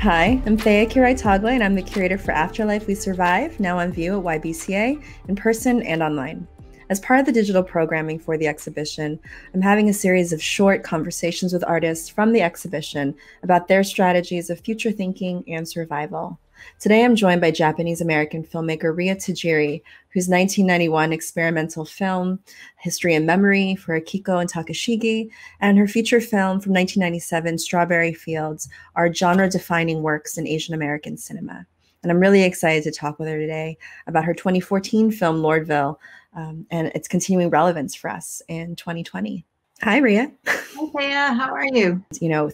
Hi, I'm Thea Kirai-Tagle, and I'm the curator for Afterlife We Survive, now on view at YBCA, in person and online. As part of the digital programming for the exhibition, I'm having a series of short conversations with artists from the exhibition about their strategies of future thinking and survival. Today, I'm joined by Japanese-American filmmaker Ria Tajiri, whose 1991 experimental film, History and Memory for Akiko and Takashigi, and her feature film from 1997, Strawberry Fields, are genre-defining works in Asian American cinema. And I'm really excited to talk with her today about her 2014 film, Lordville, and its continuing relevance for us in 2020. Hi, Ria. Hi, Thea. How are you?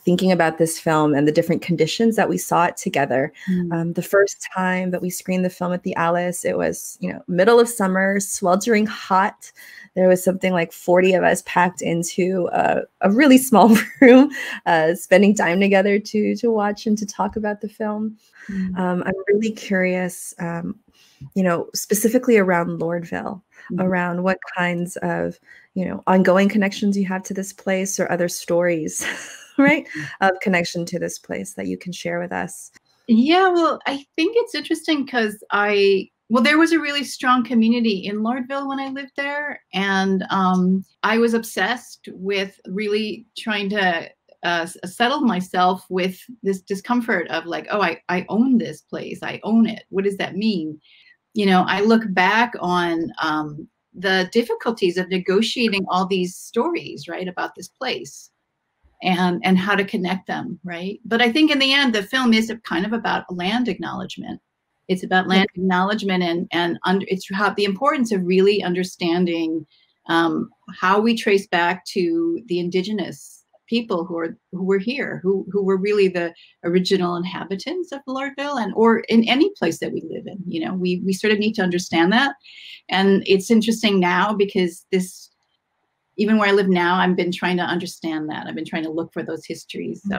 Thinking about this film and the different conditions that we saw it together. The first time that we screened the film at the Alice, it was, middle of summer, sweltering hot. There was something like 40 of us packed into a really small room, spending time together to watch and to talk about the film. I'm really curious, specifically around Lordville, around what kinds of ongoing connections you have to this place or other stories, right, of connection to this place that you can share with us. Yeah, well, I think it's interesting because there was a really strong community in Lordville when I lived there. And I was obsessed with really trying to settle myself with this discomfort of like, oh, I own this place. I own it. What does that mean? I look back on the difficulties of negotiating all these stories, right, about this place and how to connect them, right? But I think in the end, the film is kind of about land acknowledgement. It's about land acknowledgement it's how the importance of really understanding how we trace back to the indigenous people who were here, who were really the original inhabitants of Lordville or in any place that we live in. We sort of need to understand that. And it's interesting now because even where I live now, I've been trying to understand that. I've been trying to look for those histories. So.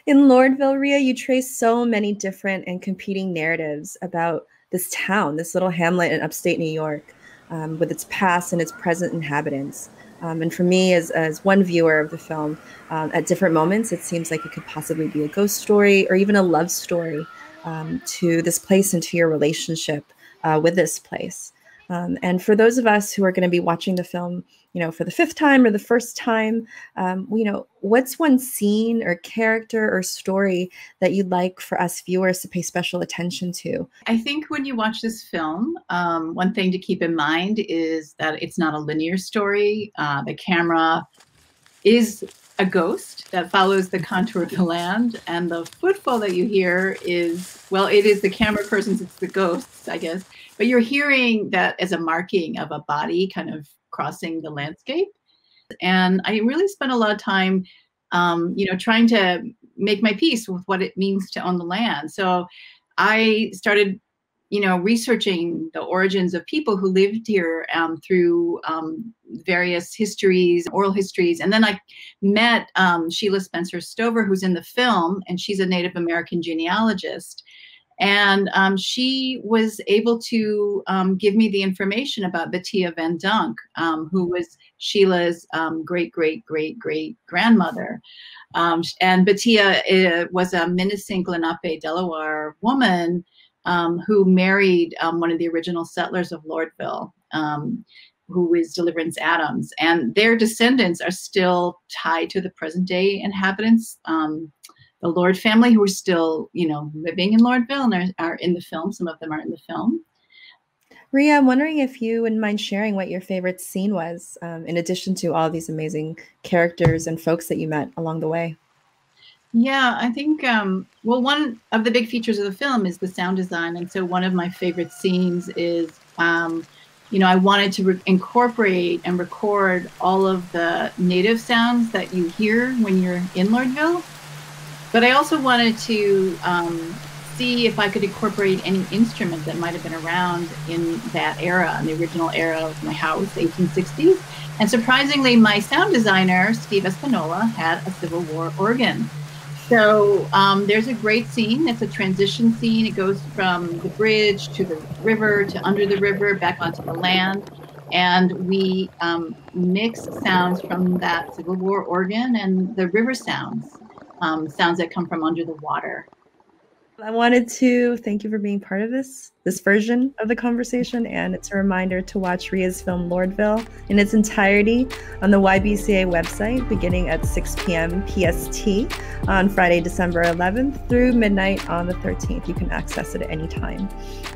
In Lordville, Ria, you trace so many different and competing narratives about this town, this little hamlet in upstate New York, with its past and its present inhabitants. And for me, as one viewer of the film, at different moments, it seems like it could possibly be a ghost story or even a love story to this place and to your relationship with this place. And for those of us who are going to be watching the film, for the fifth time or the first time, what's one scene or character or story that you'd like for us viewers to pay special attention to? I think when you watch this film, one thing to keep in mind is that it's not a linear story. The camera is a ghost that follows the contour of the land, and the footfall that you hear is, well, it is the camera person's, it's the ghosts, I guess, but you're hearing that as a marking of a body kind of crossing the landscape. And I really spent a lot of time, trying to make my peace with what it means to own the land. So I started, researching the origins of people who lived here through various histories, oral histories. And then I met Sheila Spencer Stover, who's in the film, and she's a Native American genealogist. And she was able to give me the information about Bettia Van Dunk, who was Sheila's great-great-great-great-grandmother. And Bettia was a Minisink Lenape Delaware woman who married one of the original settlers of Lordville, who is Deliverance Adams. And their descendants are still tied to the present-day inhabitants. The Lord family, who are still, living in Lordville and are in the film. Some of them are in the film. Ria, I'm wondering if you wouldn't mind sharing what your favorite scene was, in addition to all these amazing characters and folks that you met along the way. Yeah, I think, one of the big features of the film is the sound design. And so one of my favorite scenes is, I wanted to incorporate and record all of the native sounds that you hear when you're in Lordville. But I also wanted to see if I could incorporate any instrument that might have been around in that era, in the original era of my house, 1860s. And surprisingly, my sound designer, Steve Espinola, had a Civil War organ. So there's a great scene. It's a transition scene. It goes from the bridge to the river, to under the river, back onto the land. And we mix sounds from that Civil War organ and the river sounds, sounds that come from under the water. I wanted to thank you for being part of this version of the conversation, and it's a reminder to watch Ria's film Lordville in its entirety on the YBCA website beginning at 6 p.m. PST on Friday, December 11th through midnight on the 13th. You can access it at any time.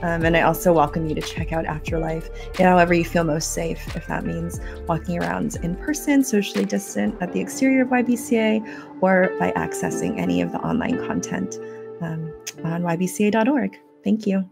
And I also welcome you to check out Afterlife however you feel most safe, if that means walking around in person, socially distant at the exterior of YBCA, or by accessing any of the online content on ybca.org. Thank you.